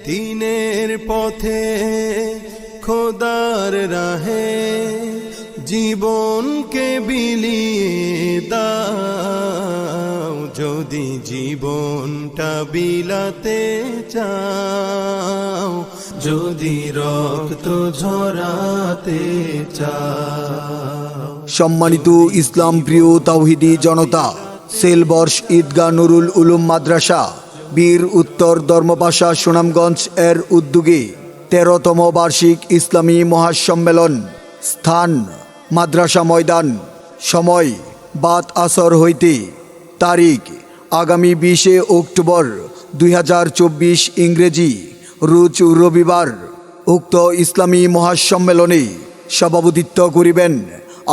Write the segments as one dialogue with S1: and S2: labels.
S1: দিনের পথে খোদার রাহে জীবনকে বিলিয়ে দাও, যদি জীবনটা বিলাতে চাও, যদি রক্ত ঝরাতে চাও।
S2: সম্মানিত ইসলাম প্রিয় তাওহিদি জনতা, সেলবর্ষ ঈদগাহ নুরুল উলুম মাদ্রাসা বীর উত্তর ধর্মপাশা সুনামগঞ্জ এর উদ্যোগে 13তম বার্ষিক ইসলামী মহাসম্মেলন। স্থান মাদ্রাসা ময়দান। সময় বাদ আসর হইতে। তারিখ আগামী 20 অক্টোবর 2024 ইংরেজি, রোজ রবিবার। উক্ত ইসলামী মহাসম্মেলনে সভাপতিত্ব করিবেন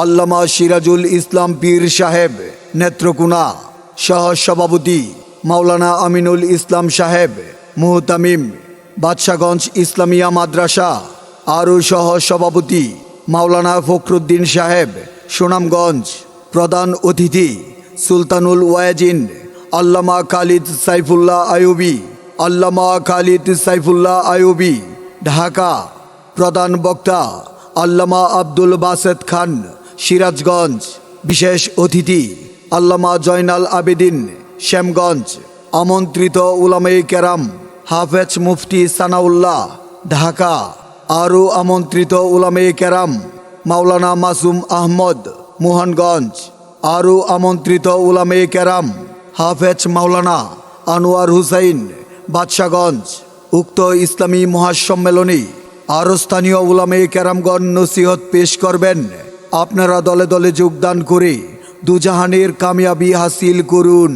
S2: আল্লামা সিরাজুল ইসলাম পীর সাহেব নেত্রকোনা। সহ সভাপতি মাওলানা আমিনুল ইসলাম সাহেব মুহতামিম বাদশাগঞ্জ ইসলামিয়া মাদ্রাসা। আরও সহ সভাপতি মাওলানা ফখরুদ্দিন সাহেব সুনামগঞ্জ। প্রধান অতিথি সুলতানুল ওয়াজিন আল্লামা খালিদ সাইফুল্লাহ আইয়ুবী, আল্লামা খালিদ সাইফুল্লাহ আইয়ুবী ঢাকা। প্রধান বক্তা আল্লামা আব্দুল বাসেত খান সিরাজগঞ্জ। বিশেষ অতিথি আল্লামা জয়নাল আবেদিন শ্যামগঞ্জ। আমন্ত্রিত উলামায়ে কেরাম হাফেজ মুফতি সানাউল্লাহ ঢাকা। আরও আমন্ত্রিত উলামায়ে কেরাম মাওলানা মাসুম আহমদ মোহনগঞ্জ। আরও আমন্ত্রিত উলামায়ে কেরাম হাফেজ মাওলানা আনোয়ার হুসাইন বাদশাগঞ্জ। উক্ত ইসলামী মহাসম্মেলনে আরও স্থানীয় উলামায়ে কেরামগণ নসিহত পেশ করবেন। আপনারা দলে দলে যোগদান করে দুজাহানের কামিয়াবি হাসিল করুন।